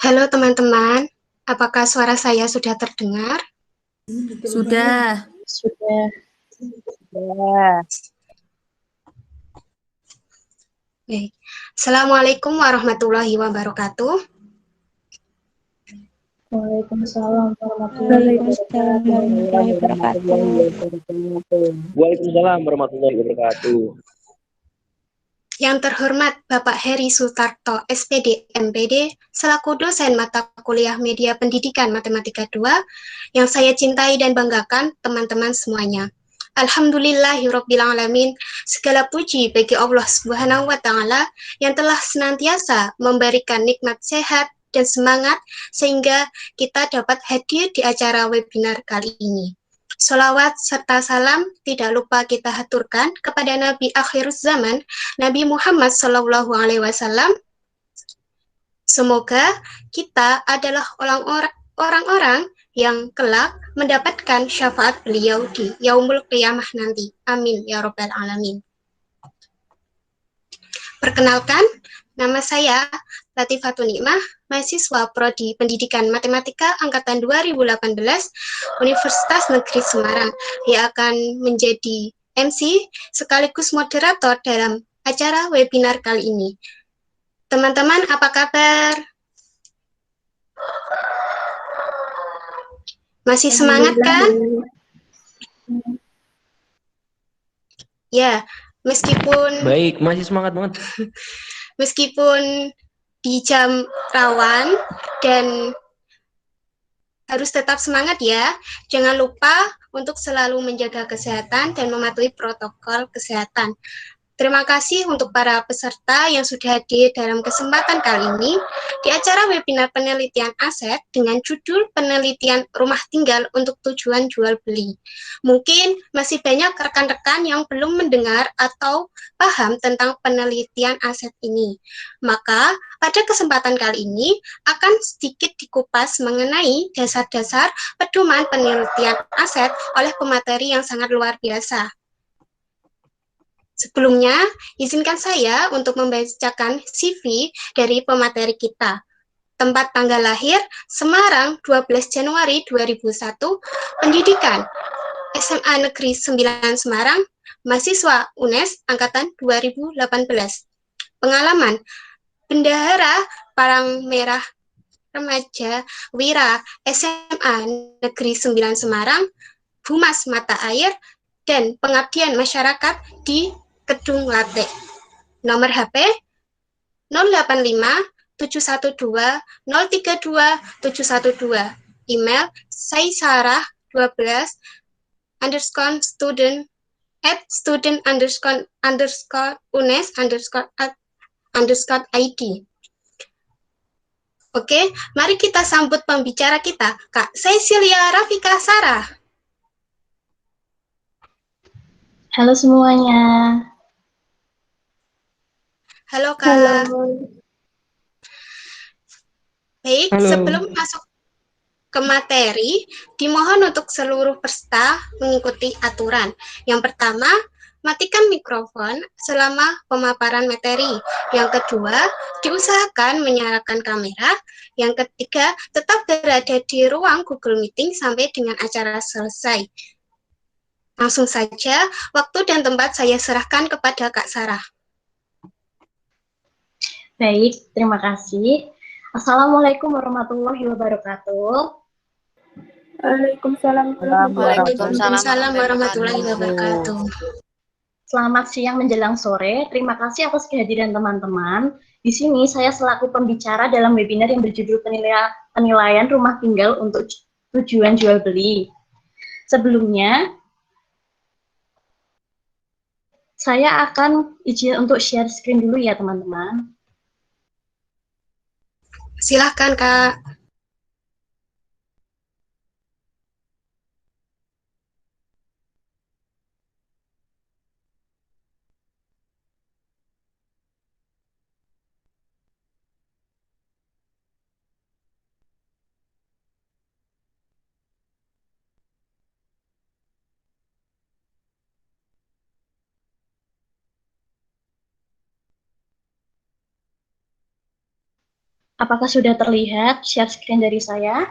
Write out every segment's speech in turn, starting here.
Halo teman-teman, apakah suara saya sudah terdengar? Sudah. Sudah. Ya, Baik. Assalamualaikum warahmatullahi wabarakatuh. Waalaikumsalam warahmatullahi wabarakatuh. Waalaikumsalam warahmatullahi wabarakatuh. Yang terhormat Bapak Heri Sutarto, SPD, MPD, selaku dosen mata kuliah Media Pendidikan Matematika 2, yang saya cintai dan banggakan teman-teman semuanya. Alhamdulillahirrabbilalamin, segala puji bagi Allah Subhanahu wa Ta'ala yang telah senantiasa memberikan nikmat sehat dan semangat sehingga kita dapat hadir di acara webinar kali ini. Sholawat serta salam tidak lupa kita haturkan kepada Nabi akhir zaman, Nabi Muhammad SAW. Semoga kita adalah orang-orang yang kelak mendapatkan syafaat beliau di Yaumul Qiyamah nanti. Amin ya Rabbal Alamin. Perkenalkan, nama saya Latifatun Nikmah, mahasiswa Prodi Pendidikan Matematika Angkatan 2018 Universitas Negeri Semarang yang akan menjadi MC sekaligus moderator dalam acara webinar kali ini. Teman-teman, apa kabar? Masih semangat kan? Ya, meskipun Baik, masih semangat banget. meskipun di jam rawan dan harus tetap semangat ya. Jangan lupa untuk selalu menjaga kesehatan dan mematuhi protokol kesehatan. Terima kasih untuk para peserta yang sudah hadir dalam kesempatan kali ini di acara webinar penelitian aset dengan judul penelitian rumah tinggal untuk tujuan jual beli. Mungkin masih banyak rekan-rekan yang belum mendengar atau paham tentang penelitian aset ini. Maka pada kesempatan kali ini akan sedikit dikupas mengenai dasar-dasar pedoman penelitian aset oleh pemateri yang sangat luar biasa. Sebelumnya, izinkan saya untuk membacakan CV dari pemateri kita. Tempat tanggal lahir, Semarang, 12 Januari 2001, pendidikan, SMA Negeri 9 Semarang, mahasiswa UNES, Angkatan 2018. Pengalaman, Bendahara Palang Merah Remaja Wira, SMA Negeri 9 Semarang, Humas Mata Air, dan pengabdian masyarakat di Kedung Late. Nomor HP 085 712 032 712. Email saisarah12 student at student unes id. Oke, mari kita sambut pembicara kita, Kak Cecilia Rafika Sarah. Halo semuanya. Halo Kak. Baik, Halo. sebelum masuk ke materi, dimohon untuk seluruh peserta mengikuti aturan. Yang pertama, matikan mikrofon selama pemaparan materi. Yang kedua, diusahakan menyalakan kamera. Yang ketiga, tetap berada di ruang Google Meeting sampai dengan acara selesai. Langsung saja, waktu dan tempat saya serahkan kepada Kak Sarah. Baik, terima kasih. Assalamualaikum warahmatullahi wabarakatuh. Waalaikumsalam Waalaikumsalam warahmatullahi wabarakatuh. Selamat siang menjelang sore. Terima kasih atas kehadiran teman-teman. Di sini saya selaku pembicara dalam webinar yang berjudul penilaian rumah tinggal untuk tujuan jual beli. Sebelumnya, saya akan izin untuk share screen dulu ya teman-teman. Silahkan Kak. Apakah sudah terlihat share screen dari saya?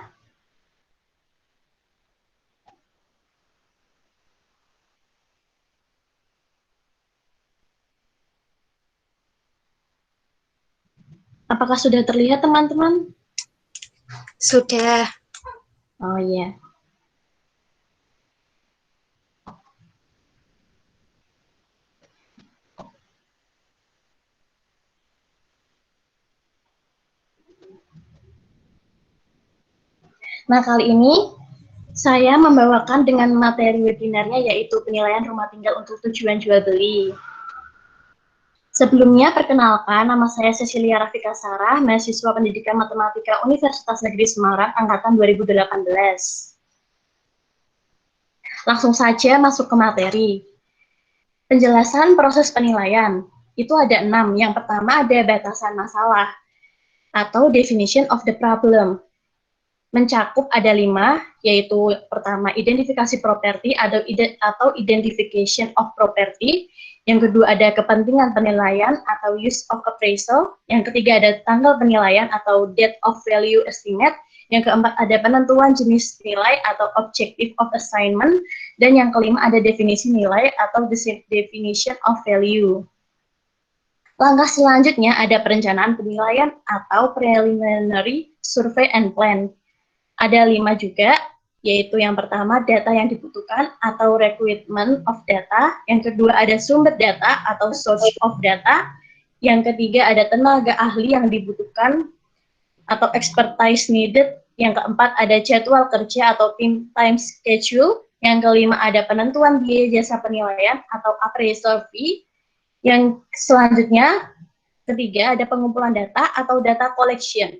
Apakah sudah terlihat, teman-teman? Sudah. Oh iya. Nah, kali ini saya membawakan dengan materi webinarnya yaitu penilaian rumah tinggal untuk tujuan jual beli. Sebelumnya, perkenalkan, nama saya Cecilia Rafika Sarah, mahasiswa Pendidikan Matematika Universitas Negeri Semarang, Angkatan 2018. Langsung saja masuk ke materi. Penjelasan proses penilaian, itu ada 6. Yang pertama ada batasan masalah, atau definition of the problem. Mencakup ada 5, yaitu pertama identifikasi properti atau identification of property. Yang kedua ada kepentingan penilaian atau use of appraisal. Yang ketiga ada tanggal penilaian atau date of value estimate. Yang keempat ada penentuan jenis nilai atau objective of assignment. Dan yang kelima ada definisi nilai atau definition of value. Langkah selanjutnya ada perencanaan penilaian atau preliminary survey and plan. Ada 5 juga, yaitu yang pertama data yang dibutuhkan atau requirement of data, yang kedua ada sumber data atau source of data, yang ketiga ada tenaga ahli yang dibutuhkan atau expertise needed, yang keempat ada jadwal kerja atau time schedule, yang kelima ada penentuan biaya jasa penilaian atau appraisal fee, yang selanjutnya ketiga ada pengumpulan data atau data collection.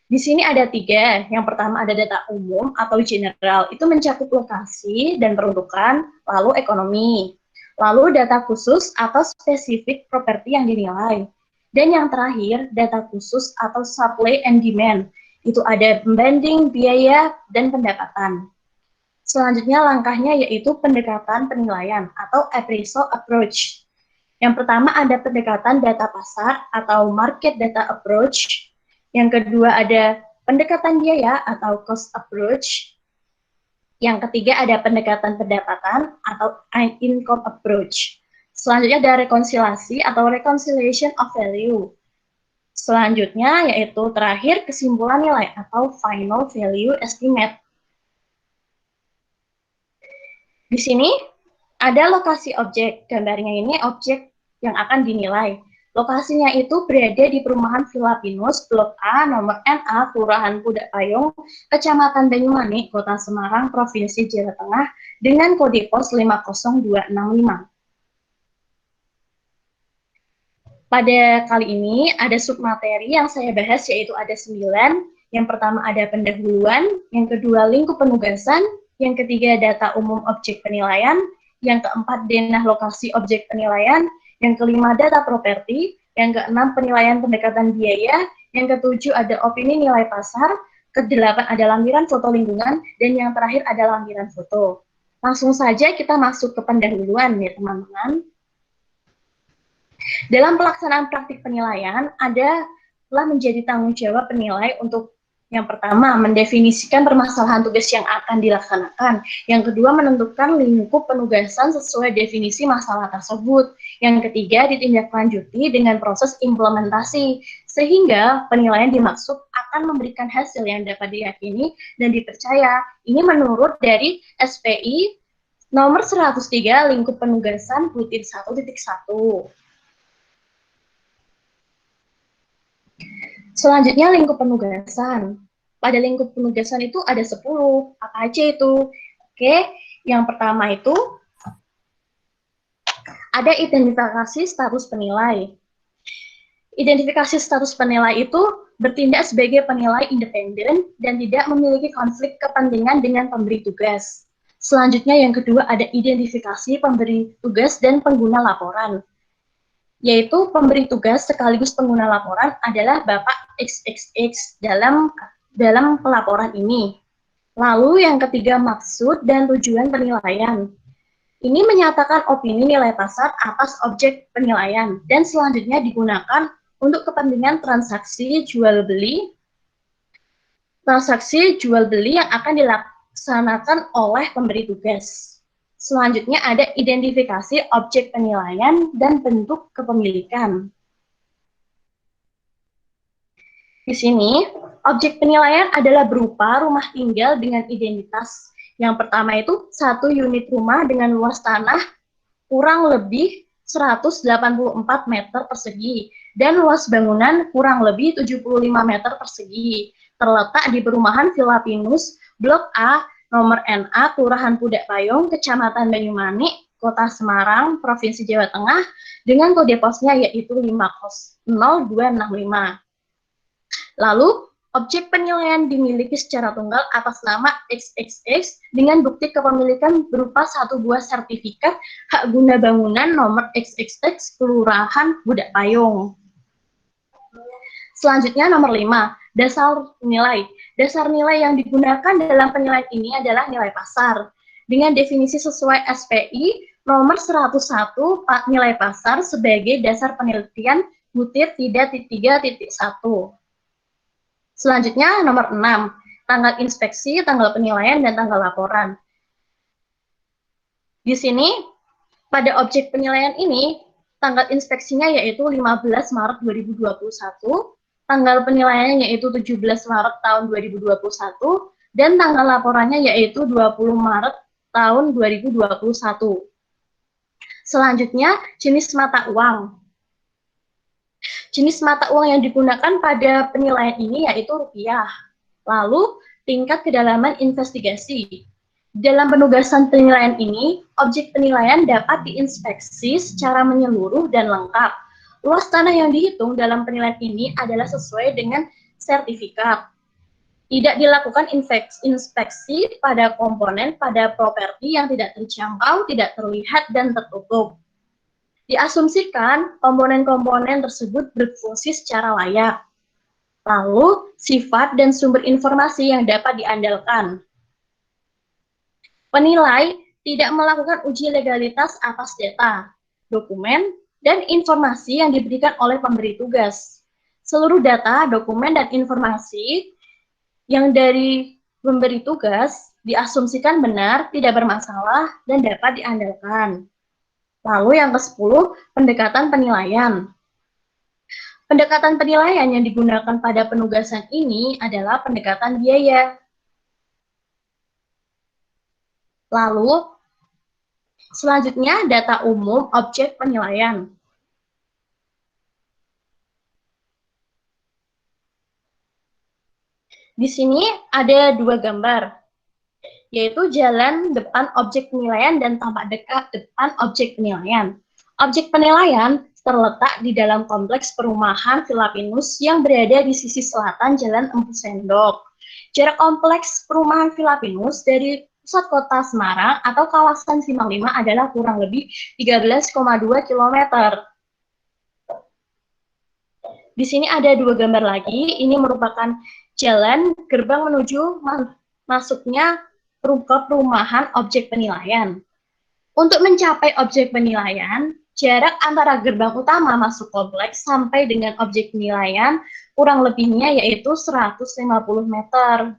Di sini ada 3. Yang pertama ada data umum atau general, itu mencakup lokasi dan peruntukan, lalu ekonomi. Lalu data khusus atau spesifik properti yang dinilai. Dan yang terakhir, data khusus atau supply and demand, itu ada pembanding biaya dan pendapatan. Selanjutnya langkahnya yaitu pendekatan penilaian atau appraisal approach. Yang pertama ada pendekatan data pasar atau market data approach. Yang kedua ada pendekatan biaya atau cost approach. Yang ketiga ada pendekatan pendapatan atau income approach. Selanjutnya ada rekonsiliasi atau reconciliation of value. Selanjutnya yaitu terakhir kesimpulan nilai atau final value estimate. Di sini ada lokasi objek. Gambarnya ini objek yang akan dinilai. Lokasinya itu berada di perumahan Villa Pinus, Blok A, nomor NA, Kelurahan Pudak Payung, Kecamatan Banyumanik, Kota Semarang, Provinsi Jawa Tengah, dengan kode pos 50265. Pada kali ini ada submateri yang saya bahas yaitu ada 9. Yang pertama ada pendahuluan, yang kedua lingkup penugasan, yang ketiga data umum objek penilaian, yang keempat denah lokasi objek penilaian, yang kelima data properti, yang keenam penilaian pendekatan biaya, yang ketujuh ada opini nilai pasar, kedelapan ada lampiran foto lingkungan, dan yang terakhir ada lampiran foto. Langsung saja kita masuk ke pendahuluan ya teman-teman. Dalam pelaksanaan praktik penilaian, telah menjadi tanggung jawab penilai untuk yang pertama, mendefinisikan permasalahan tugas yang akan dilaksanakan. Yang kedua, menentukan lingkup penugasan sesuai definisi masalah tersebut. Yang ketiga, ditindaklanjuti dengan proses implementasi, sehingga penilaian dimaksud akan memberikan hasil yang dapat diyakini dan dipercaya. Ini menurut dari SPI nomor 103 lingkup penugasan butir 1.1. Selanjutnya lingkup penugasan. Pada lingkup penugasan itu ada 10. Apa aja itu? Oke, yang pertama itu ada identifikasi status penilai. Identifikasi status penilai itu bertindak sebagai penilai independen dan tidak memiliki konflik kepentingan dengan pemberi tugas. Selanjutnya yang kedua ada identifikasi pemberi tugas dan pengguna laporan. Yaitu pemberi tugas sekaligus pengguna laporan adalah Bapak XXX dalam pelaporan ini. Lalu yang ketiga maksud dan tujuan penilaian. Ini menyatakan opini nilai pasar atas objek penilaian dan selanjutnya digunakan untuk kepentingan transaksi jual beli yang akan dilaksanakan oleh pemberi tugas. Selanjutnya ada identifikasi objek penilaian dan bentuk kepemilikan. Di sini, objek penilaian adalah berupa rumah tinggal dengan identitas. Yang pertama itu 1 unit rumah dengan luas tanah kurang lebih 184 meter persegi dan luas bangunan kurang lebih 75 meter persegi. Terletak di perumahan Villa Pinus, Blok A, nomor NA, Kelurahan Pudak Payung, Kecamatan Banyumanik, Kota Semarang, Provinsi Jawa Tengah, dengan kode posnya yaitu 50265. Lalu, objek penilaian dimiliki secara tunggal atas nama XXX dengan bukti kepemilikan berupa 1 buah sertifikat hak guna bangunan nomor XXX Kelurahan Pudak Payung. Selanjutnya nomor 5, dasar nilai. Dasar nilai yang digunakan dalam penilaian ini adalah nilai pasar. Dengan definisi sesuai SPI nomor 101 nilai pasar sebagai dasar penelitian butir 3.3.1. Selanjutnya nomor 6, tanggal inspeksi, tanggal penilaian, dan tanggal laporan. Di sini, pada objek penilaian ini, tanggal inspeksinya yaitu 15 Maret 2021, tanggal penilaiannya yaitu 17 Maret tahun 2021, dan tanggal laporannya yaitu 20 Maret tahun 2021. Selanjutnya, jenis mata uang. Jenis mata uang yang digunakan pada penilaian ini yaitu rupiah. Lalu, tingkat kedalaman investigasi. Dalam penugasan penilaian ini, objek penilaian dapat diinspeksi secara menyeluruh dan lengkap. Luas tanah yang dihitung dalam penilaian ini adalah sesuai dengan sertifikat. Tidak dilakukan inspeksi pada komponen pada properti yang tidak terjangkau, tidak terlihat, dan tertutup. Diasumsikan komponen-komponen tersebut berfungsi secara layak. Lalu, sifat dan sumber informasi yang dapat diandalkan. Penilai tidak melakukan uji legalitas atas data, dokumen, dan informasi yang diberikan oleh pemberi tugas. Seluruh data, dokumen, dan informasi yang dari pemberi tugas diasumsikan benar, tidak bermasalah, dan dapat diandalkan. Lalu yang ke-10, pendekatan penilaian. Pendekatan penilaian yang digunakan pada penugasan ini adalah pendekatan biaya. Lalu, selanjutnya data umum objek penilaian. Di sini ada 2 gambar, yaitu jalan depan objek penilaian dan tampak dekat depan objek penilaian. Objek penilaian terletak di dalam kompleks perumahan Villa Pinus yang berada di sisi selatan Jalan Empu Sendok. Jarak kompleks perumahan Villa Pinus dari pusat kota Semarang atau kawasan Simpang 5 adalah kurang lebih 13,2 km. Di sini ada 2 gambar lagi, ini merupakan jalan gerbang menuju masuknya ke perumahan objek penilaian. Untuk mencapai objek penilaian, jarak antara gerbang utama masuk kompleks sampai dengan objek penilaian kurang lebihnya yaitu 150 meter.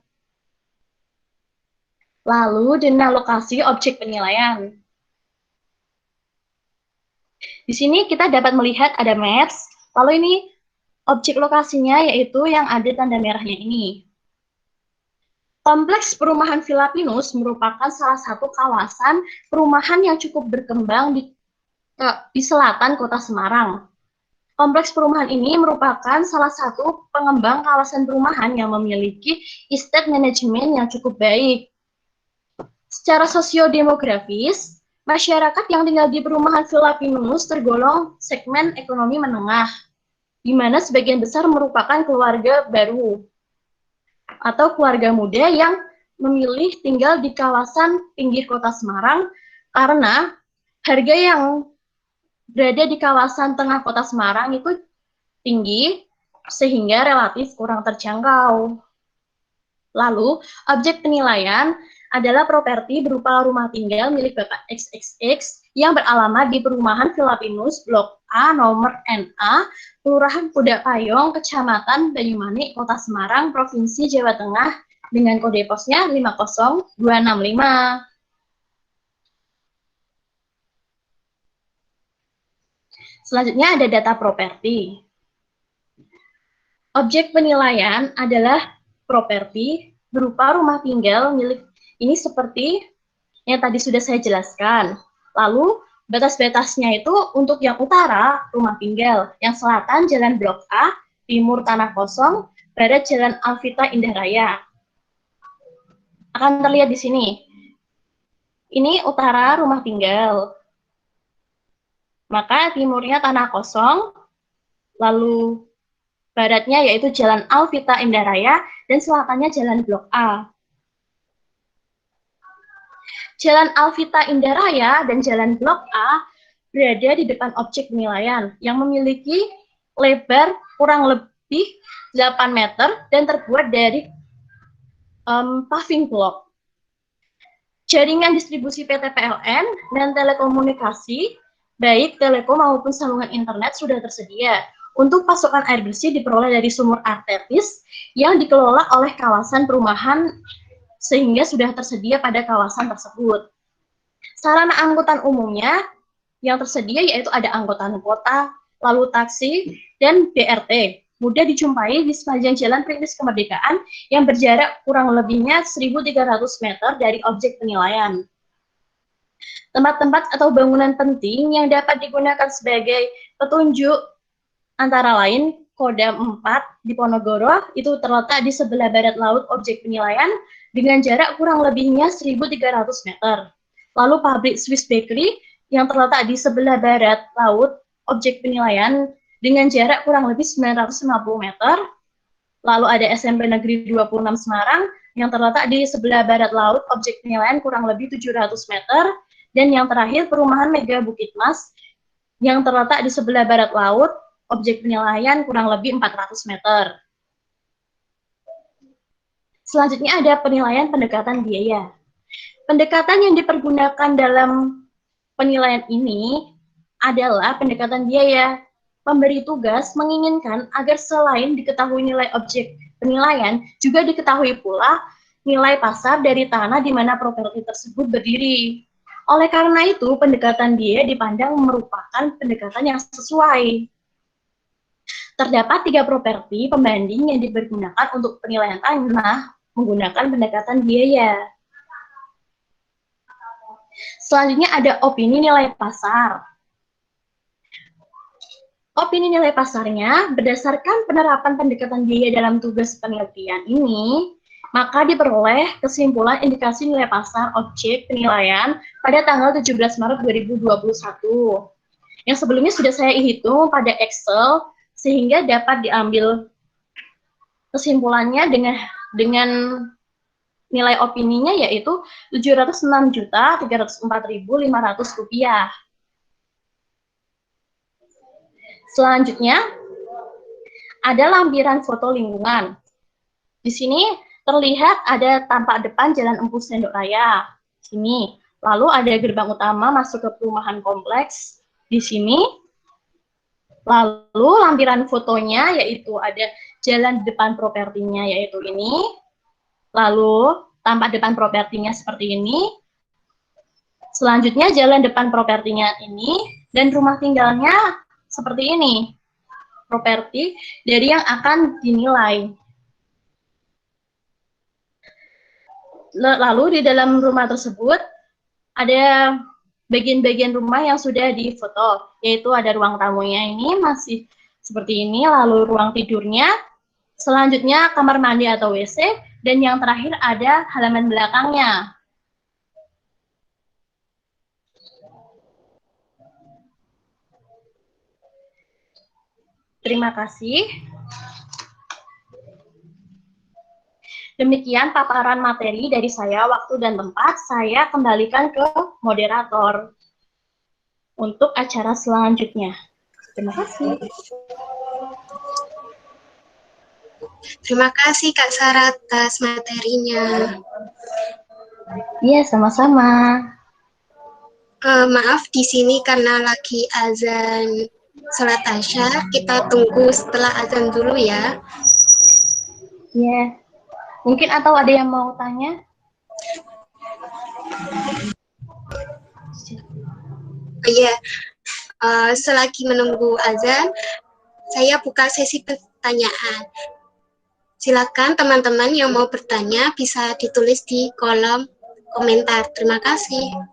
Lalu dengan lokasi objek penilaian. Di sini kita dapat melihat ada maps, lalu ini objek lokasinya yaitu yang ada tanda merahnya ini. Kompleks perumahan Villa Pinus merupakan salah satu kawasan perumahan yang cukup berkembang di selatan kota Semarang. Kompleks perumahan ini merupakan salah satu pengembang kawasan perumahan yang memiliki estate manajemen yang cukup baik. Secara sosiodemografis, masyarakat yang tinggal di perumahan Villa Pinus tergolong segmen ekonomi menengah, di mana sebagian besar merupakan keluarga baru atau keluarga muda yang memilih tinggal di kawasan pinggir kota Semarang karena harga yang berada di kawasan tengah kota Semarang itu tinggi sehingga relatif kurang terjangkau. Lalu, objek penilaian adalah properti berupa rumah tinggal milik Bapak XXX yang beralamat di Perumahan Villa Pinus, Blok A, nomor NA, Kelurahan Pudak Payong, Kecamatan Banyumanik, Kota Semarang, Provinsi Jawa Tengah, dengan kode posnya 50265. Selanjutnya ada data properti. Objek penilaian adalah properti berupa rumah tinggal milik ini seperti yang tadi sudah saya jelaskan. Lalu batas-batasnya itu untuk yang utara rumah tinggal, yang selatan Jalan Blok A, timur Tanah Kosong, barat Jalan Alvita Indah Raya. Akan terlihat di sini. Ini utara rumah tinggal. Maka timurnya Tanah Kosong, lalu baratnya yaitu Jalan Alvita Indah Raya, dan selatannya Jalan Blok A. Jalan Alvita Indah Raya dan Jalan Blok A berada di depan objek penilaian yang memiliki lebar kurang lebih 8 meter dan terbuat dari paving block. Jaringan distribusi PT PLN dan telekomunikasi, baik telekom maupun sambungan internet sudah tersedia. Untuk pasokan air bersih diperoleh dari sumur arteris yang dikelola oleh kawasan perumahan sehingga sudah tersedia pada kawasan tersebut. Sarana angkutan umumnya yang tersedia yaitu ada angkutan kota, lalu taksi, dan BRT. Mudah dijumpai di sepanjang Jalan Perintis Kemerdekaan yang berjarak kurang lebihnya 1.300 meter dari objek penilaian. Tempat-tempat atau bangunan penting yang dapat digunakan sebagai petunjuk antara lain Kodam 4 di Ponorogo itu terletak di sebelah barat laut objek penilaian dengan jarak kurang lebihnya 1.300 meter. Lalu pabrik Swiss Bakery yang terletak di sebelah barat laut objek penilaian dengan jarak kurang lebih 950 meter. Lalu ada SMP Negeri 26 Semarang yang terletak di sebelah barat laut objek penilaian kurang lebih 700 meter. Dan yang terakhir Perumahan Mega Bukit Mas yang terletak di sebelah barat laut objek penilaian kurang lebih 400 meter. Selanjutnya ada penilaian pendekatan biaya. Pendekatan yang dipergunakan dalam penilaian ini adalah pendekatan biaya. Pemberi tugas menginginkan agar selain diketahui nilai objek penilaian, juga diketahui pula nilai pasar dari tanah di mana properti tersebut berdiri. Oleh karena itu, pendekatan biaya dipandang merupakan pendekatan yang sesuai. Terdapat 3 properti pembanding yang dipergunakan untuk penilaian tanah menggunakan pendekatan biaya. Selanjutnya ada opini nilai pasar. Opini nilai pasarnya berdasarkan penerapan pendekatan biaya dalam tugas penelitian ini, maka diperoleh kesimpulan indikasi nilai pasar objek penilaian pada tanggal 17 Maret 2021. Yang sebelumnya sudah saya hitung pada Excel, sehingga dapat diambil kesimpulannya dengan nilai opininya yaitu Rp706.304.500. Selanjutnya ada lampiran foto lingkungan. Di sini terlihat ada tampak depan Jalan Empu Sendok Raya. Sini. Lalu ada gerbang utama masuk ke perumahan kompleks. Di sini. Lalu lampiran fotonya yaitu ada jalan depan propertinya yaitu ini. Lalu tampak depan propertinya seperti ini. Selanjutnya jalan depan propertinya ini dan rumah tinggalnya seperti ini. Properti dari yang akan dinilai. Lalu di dalam rumah tersebut ada bagian-bagian rumah yang sudah difoto, yaitu ada ruang tamunya ini masih seperti ini, lalu ruang tidurnya, selanjutnya kamar mandi atau WC, dan yang terakhir ada halaman belakangnya. Terima kasih. Demikian paparan materi dari saya, waktu dan tempat. Saya kembalikan ke moderator untuk acara selanjutnya. Terima kasih. Terima kasih Kak Sarah atas materinya. Iya, sama-sama. Maaf di sini karena lagi azan salat Asya, kita tunggu setelah azan dulu ya. Ya, mungkin atau ada yang mau tanya? Iya, selagi menunggu azan, saya buka sesi pertanyaan. Silakan teman-teman yang mau bertanya bisa ditulis di kolom komentar. Terima kasih.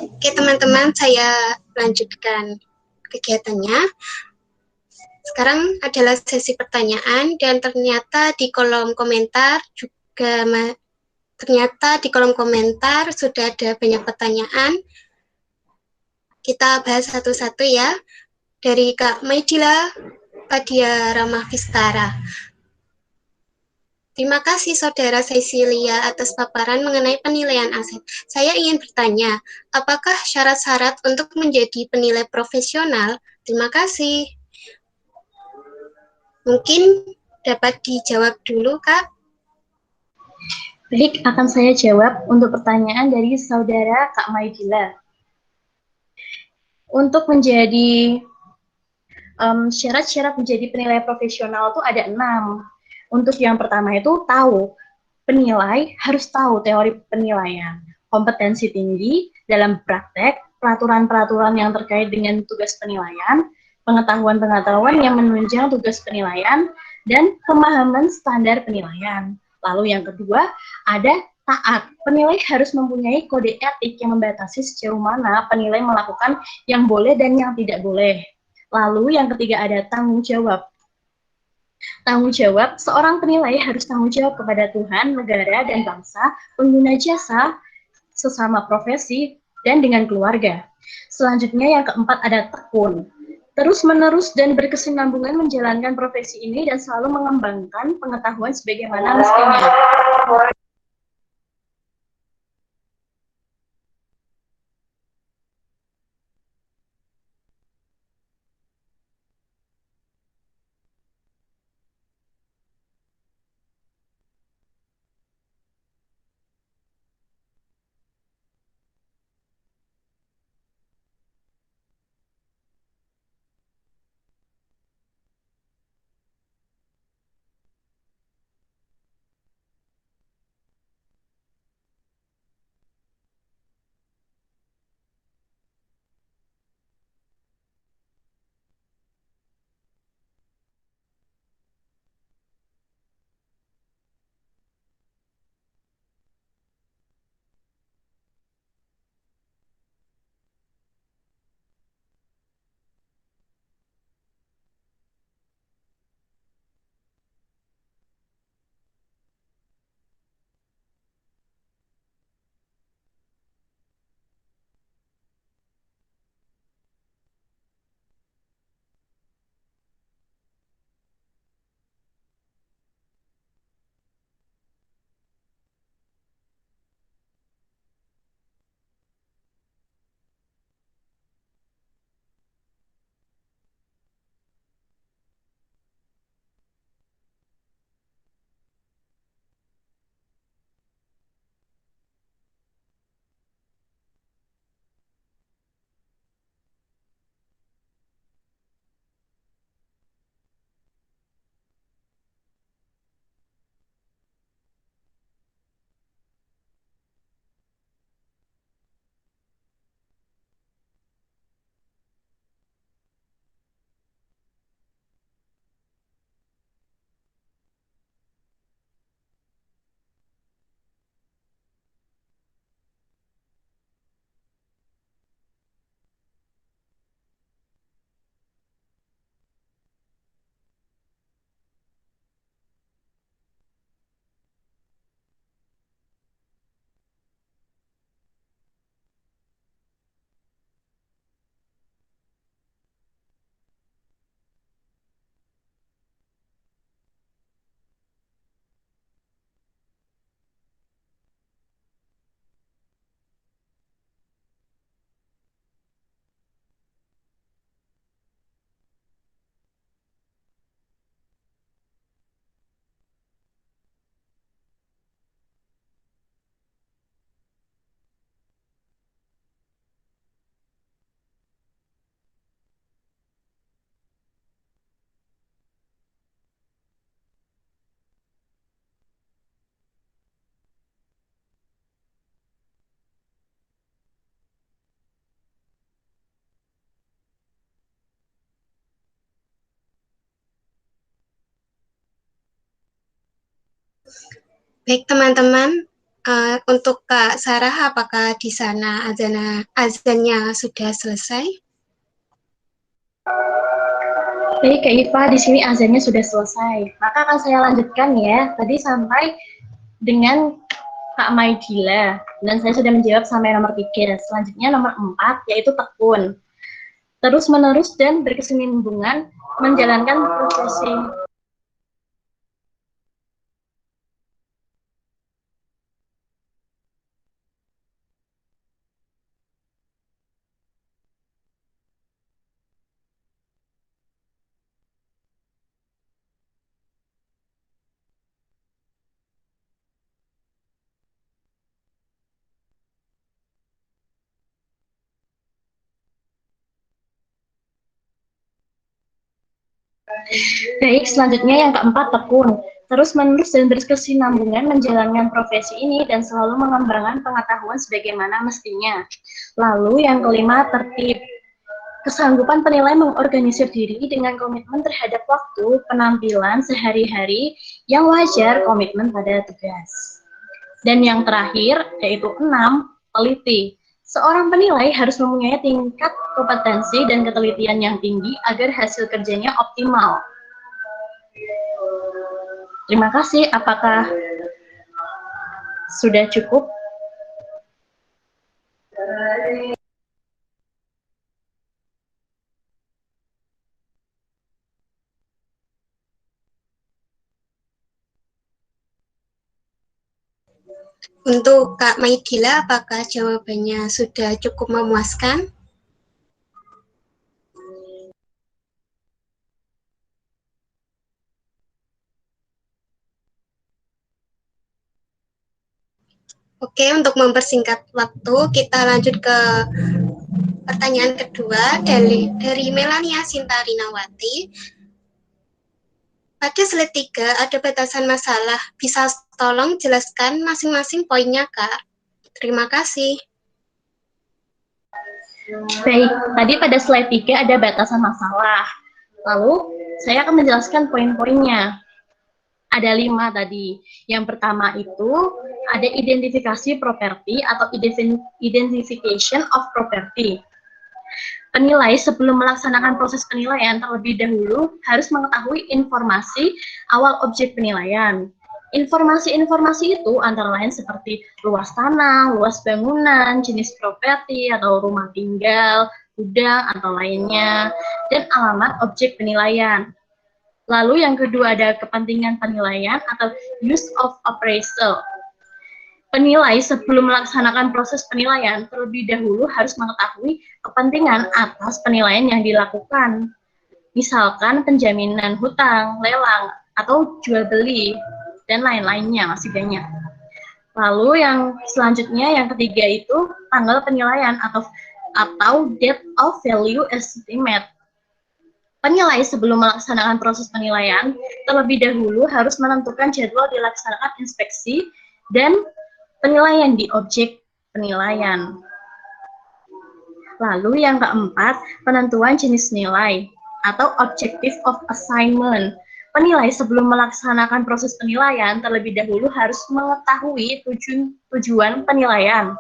Oke teman-teman, saya lanjutkan kegiatannya. Sekarang adalah sesi pertanyaan dan ternyata di kolom komentar sudah ada banyak pertanyaan. Kita bahas satu-satu ya. Dari Kak Maidila Padia Ramah Vistara. Terima kasih Saudara Cecilia atas paparan mengenai penilaian aset. Saya ingin bertanya, apakah syarat-syarat untuk menjadi penilai profesional? Terima kasih. Mungkin dapat dijawab dulu, Kak. Baik, akan saya jawab untuk pertanyaan dari saudara Kak Maidila. Untuk menjadi syarat-syarat menjadi penilai profesional itu ada 6. Untuk yang pertama itu tahu, penilai harus tahu teori penilaian, kompetensi tinggi dalam praktek, peraturan-peraturan yang terkait dengan tugas penilaian, pengetahuan-pengetahuan yang menunjang tugas penilaian, dan pemahaman standar penilaian. Lalu yang kedua, ada taat. Penilai harus mempunyai kode etik yang membatasi sejauh mana penilai melakukan yang boleh dan yang tidak boleh. Lalu yang ketiga ada tanggung jawab. Tanggung jawab, seorang penilai harus tanggung jawab kepada Tuhan, negara, dan bangsa, pengguna jasa, sesama profesi, dan dengan keluarga. Selanjutnya yang keempat ada tekun. Terus menerus dan berkesinambungan menjalankan profesi ini dan selalu mengembangkan pengetahuan sebagaimana mestinya. Baik teman-teman, untuk Kak Sarah, apakah di sana azannya sudah selesai? Baik, Kak Iva, di sini azannya sudah selesai. Maka akan saya lanjutkan ya. Tadi sampai dengan Kak Maidila, dan saya sudah menjawab sampai nomor 3. Selanjutnya nomor 4, yaitu tekun. Terus menerus dan berkesinambungan menjalankan profesi. Baik, selanjutnya yang keempat, tekun. Terus menerus dan berkesinambungan menjalankan profesi ini dan selalu mengembangkan pengetahuan sebagaimana mestinya. Lalu yang kelima, tertib. Kesanggupan penilai mengorganisir diri dengan komitmen terhadap waktu, penampilan sehari-hari yang wajar, komitmen pada tugas. Dan yang terakhir, yaitu 6, teliti. Seorang penilai harus mempunyai tingkat kompetensi dan ketelitian yang tinggi agar hasil kerjanya optimal. Terima kasih. Apakah sudah cukup? Untuk Kak Maidila, apakah jawabannya sudah cukup memuaskan? Oke, untuk mempersingkat waktu, kita lanjut ke pertanyaan kedua dari Melania Sintarinawati. Pada slide 3 ada batasan masalah. Bisa tolong jelaskan masing-masing poinnya, Kak? Terima kasih. Baik, tadi pada slide 3 ada batasan masalah. Lalu, saya akan menjelaskan poin-poinnya. Ada 5 tadi. Yang pertama itu ada identifikasi properti atau identification of property. Penilai sebelum melaksanakan proses penilaian terlebih dahulu harus mengetahui informasi awal objek penilaian. Informasi-informasi itu antara lain seperti luas tanah, luas bangunan, jenis properti atau rumah tinggal, gudang atau lainnya, dan alamat objek penilaian. Lalu yang kedua ada kepentingan penilaian atau use of appraisal. Penilai sebelum melaksanakan proses penilaian terlebih dahulu harus mengetahui kepentingan atas penilaian yang dilakukan. Misalkan penjaminan hutang, lelang, atau jual beli, dan lain-lainnya, masih banyak. Lalu yang selanjutnya, yang ketiga itu tanggal penilaian atau date of value estimate. Penilai sebelum melaksanakan proses penilaian terlebih dahulu harus menentukan jadwal dilaksanakan inspeksi dan penilaian di objek penilaian. Lalu yang keempat, penentuan jenis nilai atau objective of assignment. Penilai sebelum melaksanakan proses penilaian terlebih dahulu harus mengetahui tujuan penilaian,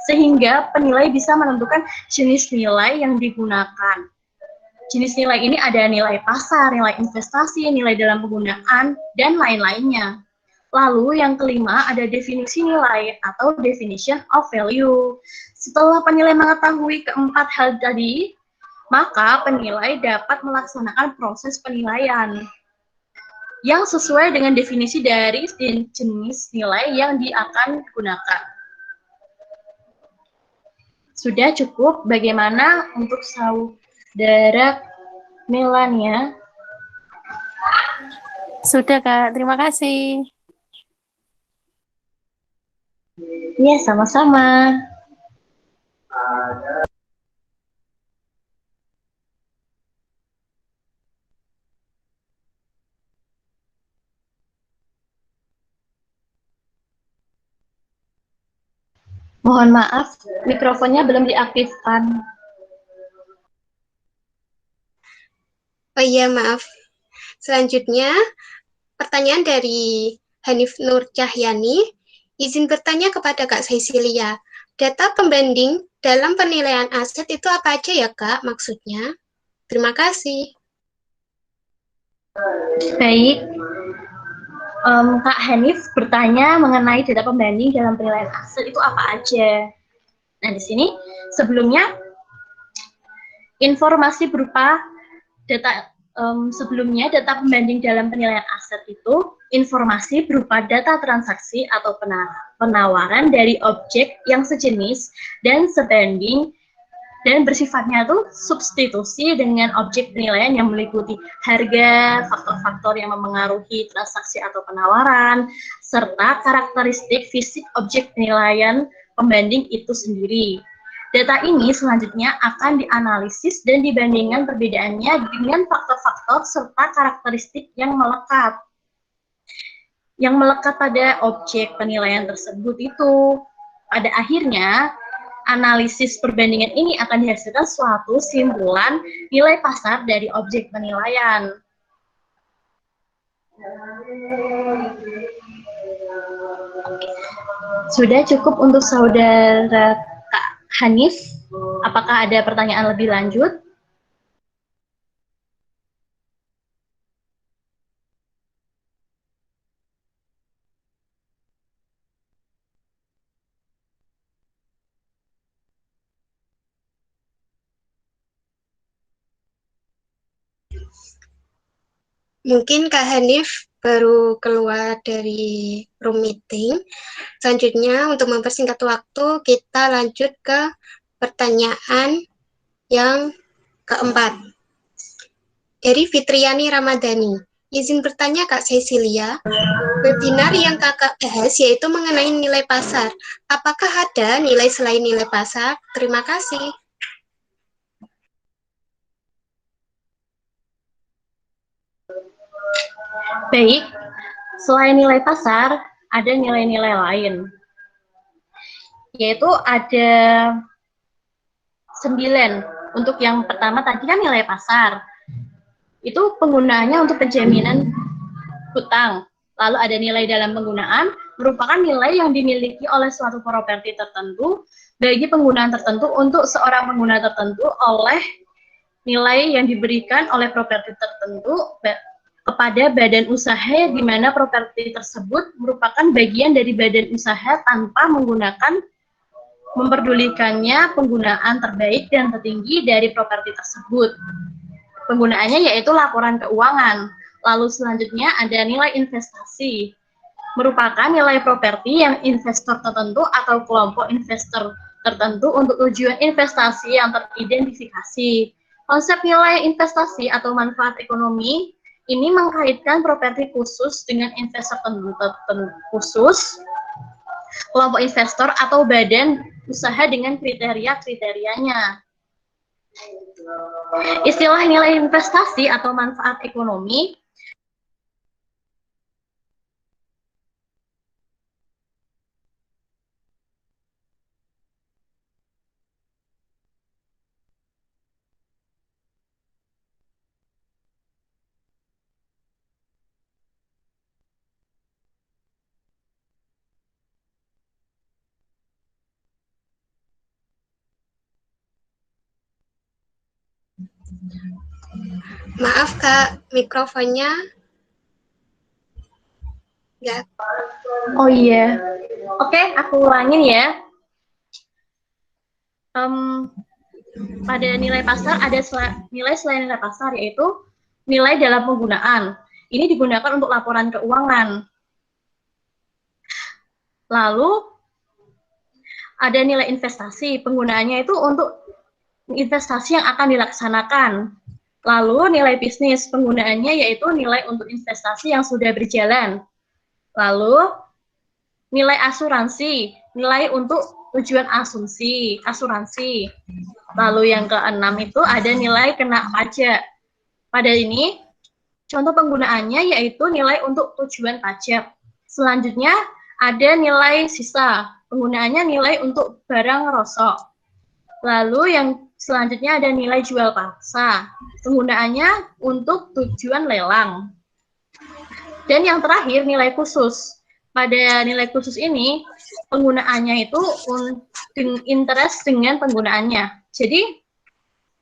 sehingga penilai bisa menentukan jenis nilai yang digunakan. Jenis nilai ini ada nilai pasar, nilai investasi, nilai dalam penggunaan, dan lain-lainnya. Lalu yang kelima ada definisi nilai atau definition of value. Setelah penilai mengetahui keempat hal tadi, maka penilai dapat melaksanakan proses penilaian yang sesuai dengan definisi dari jenis nilai yang akan digunakan. Sudah cukup? Bagaimana untuk saudara Melania? Sudah, Kak. Terima kasih. Ya, sama-sama. Mohon maaf, mikrofonnya belum diaktifkan. Oh iya, maaf. Selanjutnya, pertanyaan dari Hanif Nur Cahyani. Izin bertanya kepada Kak Cecilia, data pembanding dalam penilaian aset itu apa aja ya Kak maksudnya? Terima kasih. Baik, Kak Hanif bertanya mengenai data pembanding dalam penilaian aset itu apa aja. Nah, di sini sebelumnya informasi berupa data sebelumnya data pembanding dalam penilaian aset itu informasi berupa data transaksi atau penawaran dari objek yang sejenis dan sebanding dan bersifatnya itu substitusi dengan objek penilaian yang meliputi harga, faktor-faktor yang memengaruhi transaksi atau penawaran, serta karakteristik fisik objek penilaian pembanding itu sendiri. Data ini selanjutnya akan dianalisis dan dibandingkan perbedaannya dengan faktor-faktor serta karakteristik yang melekat. Yang melekat pada objek penilaian tersebut itu, pada akhirnya, analisis perbandingan ini akan dihasilkan suatu simpulan nilai pasar dari objek penilaian. Sudah cukup untuk saudara Kak Hanif. Apakah ada pertanyaan lebih lanjut? Mungkin Kak Hanif baru keluar dari room meeting. Selanjutnya, untuk mempersingkat waktu, kita lanjut ke pertanyaan yang keempat. Dari Fitriani Ramadhani. Izin bertanya Kak Cecilia, webinar yang Kakak bahas yaitu mengenai nilai pasar. Apakah ada nilai selain nilai pasar? Terima kasih. Baik, selain nilai pasar, ada nilai-nilai lain. Yaitu ada 9. Untuk yang pertama tadi kan nilai pasar. Itu penggunaannya untuk penjaminan hutang. Lalu ada nilai dalam penggunaan, merupakan nilai yang dimiliki oleh suatu properti tertentu bagi penggunaan tertentu untuk seorang pengguna tertentu oleh nilai yang diberikan oleh properti tertentu kepada badan usaha di mana properti tersebut merupakan bagian dari badan usaha tanpa memperdulikannya penggunaan terbaik dan tertinggi dari properti tersebut. Penggunaannya yaitu laporan keuangan. Lalu selanjutnya ada nilai investasi. Merupakan nilai properti yang investor tertentu atau kelompok investor tertentu untuk tujuan investasi yang teridentifikasi. Konsep nilai investasi atau manfaat ekonomi ini mengkaitkan properti khusus dengan investor tertentu khusus, kelompok investor atau badan usaha dengan kriteria-kriterianya. Istilah nilai investasi atau manfaat ekonomi Maaf Kak, mikrofonnya ya. Oh iya, oke, aku ulangin ya. Pada nilai pasar ada nilai selain nilai pasar, yaitu nilai dalam penggunaan. Ini digunakan untuk laporan keuangan. Lalu ada nilai investasi, penggunaannya itu untuk investasi yang akan dilaksanakan. Lalu nilai bisnis, penggunaannya yaitu nilai untuk investasi yang sudah berjalan. Lalu nilai asuransi, nilai untuk tujuan asuransi. Lalu yang keenam itu ada nilai kena pajak. Pada ini, contoh penggunaannya yaitu nilai untuk tujuan pajak. Selanjutnya ada nilai sisa, penggunaannya nilai untuk barang rosok. Lalu yang selanjutnya ada nilai jual paksa, penggunaannya untuk tujuan lelang. Dan yang terakhir nilai khusus. pada nilai khusus ini penggunaannya itu interest dengan penggunaannya. Jadi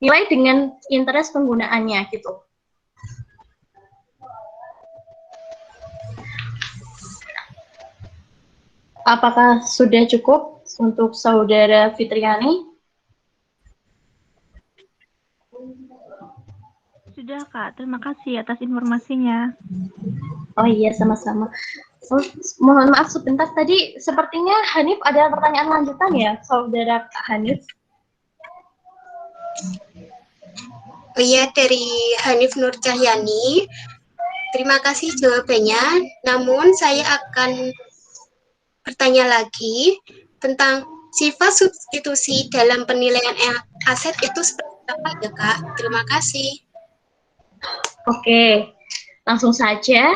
nilai dengan interest penggunaannya gitu. Apakah sudah cukup untuk Saudara Fitriani? Sudah, Kak. Terima kasih atas informasinya. Oh iya, sama-sama. Oh, mohon maaf sebentar, tadi sepertinya Hanif ada pertanyaan lanjutan ya, Saudara Kak Hanif? Oh iya, dari Hanif Nur Cahyani. Terima kasih jawabannya. Namun saya akan bertanya lagi tentang sifat substitusi dalam penilaian aset itu seperti apa ya, Kak? Terima kasih. Oke, langsung saja.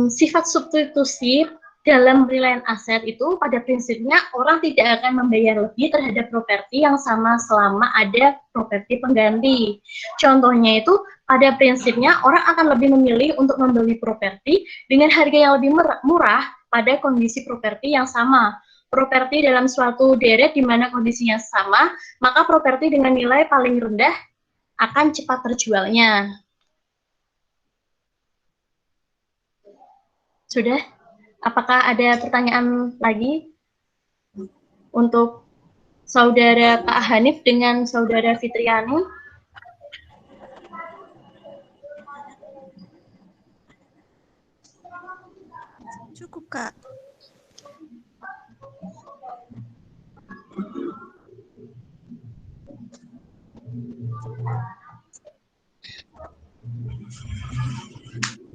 Sifat substitusi dalam penilaian aset itu pada prinsipnya orang tidak akan membayar lebih terhadap properti yang sama selama ada properti pengganti. Contohnya itu pada prinsipnya orang akan lebih memilih untuk membeli properti dengan harga yang lebih murah pada kondisi properti yang sama. Properti dalam suatu deret di mana kondisinya sama, maka properti dengan nilai paling rendah akan cepat terjualnya. Sudah? Apakah ada pertanyaan lagi untuk Saudara Kak Hanif dengan Saudara Fitriani? Cukup, Kak.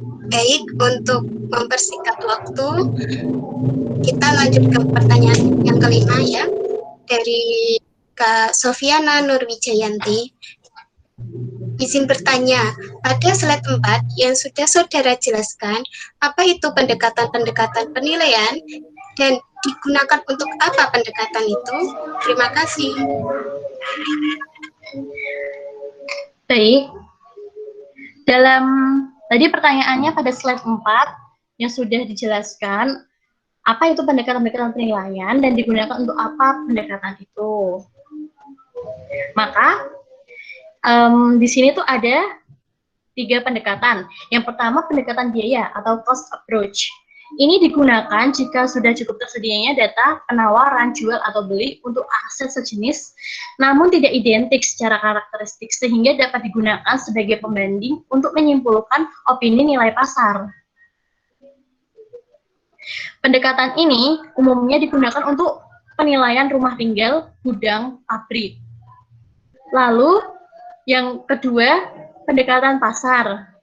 Baik, untuk mempersingkat waktu, kita lanjut ke pertanyaan yang kelima ya, dari Kak Sofiana Nurwijayanti. Izin bertanya, pada slide 4 yang sudah saudara jelaskan, apa itu pendekatan-pendekatan penilaian dan digunakan untuk apa pendekatan itu? Terima kasih. Baik. Dalam tadi pertanyaannya pada slide 4 yang sudah dijelaskan, apa itu pendekatan-pendekatan penilaian dan digunakan untuk apa pendekatan itu. Maka di sini tuh ada 3 pendekatan. Yang pertama pendekatan biaya atau cost approach. Ini digunakan jika sudah cukup tersedianya data penawaran, jual, atau beli untuk aset sejenis, namun tidak identik secara karakteristik, sehingga dapat digunakan sebagai pembanding untuk menyimpulkan opini nilai pasar. Pendekatan ini umumnya digunakan untuk penilaian rumah tinggal, gudang, pabrik. Lalu, yang kedua, pendekatan pasar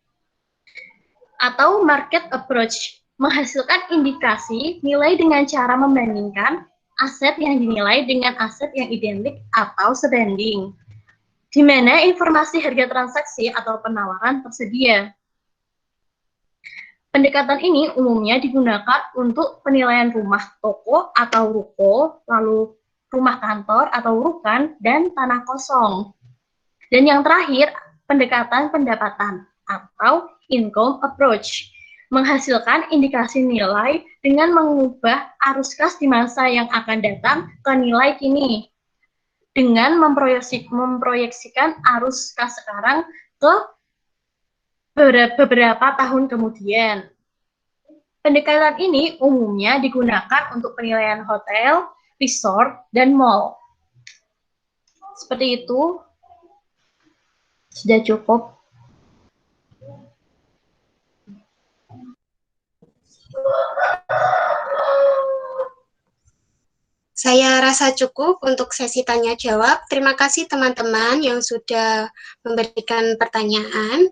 atau market approach, menghasilkan indikasi nilai dengan cara membandingkan aset yang dinilai dengan aset yang identik atau sebanding, di mana informasi harga transaksi atau penawaran tersedia. Pendekatan ini umumnya digunakan untuk penilaian rumah toko atau ruko, lalu rumah kantor atau rukan, dan tanah kosong. Dan yang terakhir, pendekatan pendapatan atau income approach, menghasilkan indikasi nilai dengan mengubah arus kas di masa yang akan datang ke nilai kini, dengan memproyeksikan arus kas sekarang ke beberapa tahun kemudian. Pendekatan ini umumnya digunakan untuk penilaian hotel, resort, dan mall. Seperti itu. Sudah cukup. Saya rasa cukup untuk sesi tanya jawab. Terima kasih teman-teman yang sudah memberikan pertanyaan.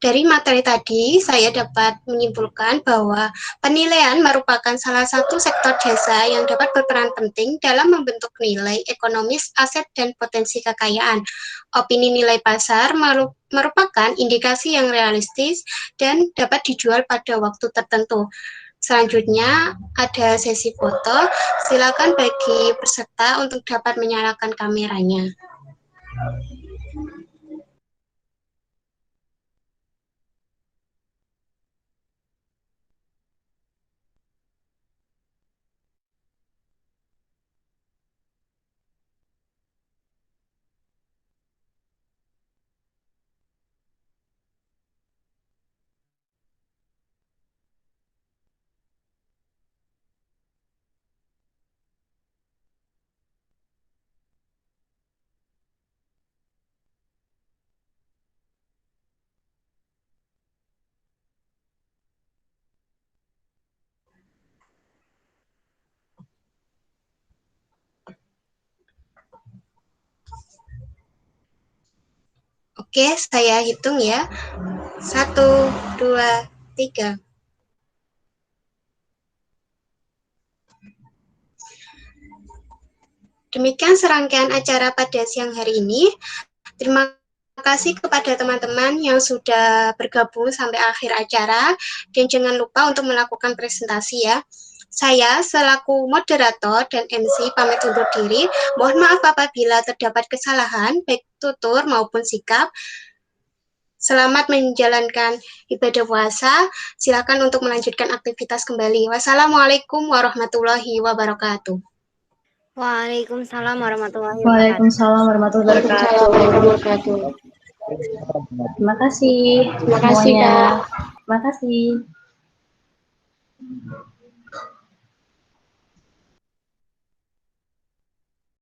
Dari materi tadi, saya dapat menyimpulkan bahwa penilaian merupakan salah satu sektor jasa yang dapat berperan penting dalam membentuk nilai ekonomis, aset, dan potensi kekayaan. Opini nilai pasar merupakan indikasi yang realistis dan dapat dijual pada waktu tertentu. Selanjutnya, ada sesi foto. Silakan bagi peserta untuk dapat menyalakan kameranya. Oke, saya hitung ya. 1, 2, 3. Demikian serangkaian acara pada siang hari ini. Terima kasih kepada teman-teman yang sudah bergabung sampai akhir acara. Dan jangan lupa untuk melakukan presentasi ya. Saya selaku moderator dan MC pamit undur diri. Mohon maaf apabila terdapat kesalahan, baik tutur maupun sikap. Selamat menjalankan ibadah puasa. Silakan untuk melanjutkan aktivitas kembali. Wassalamualaikum warahmatullahi wabarakatuh. Waalaikumsalam warahmatullahi wabarakatuh. Waalaikumsalam warahmatullahi wabarakatuh. Terima kasih semuanya. Terima kasih.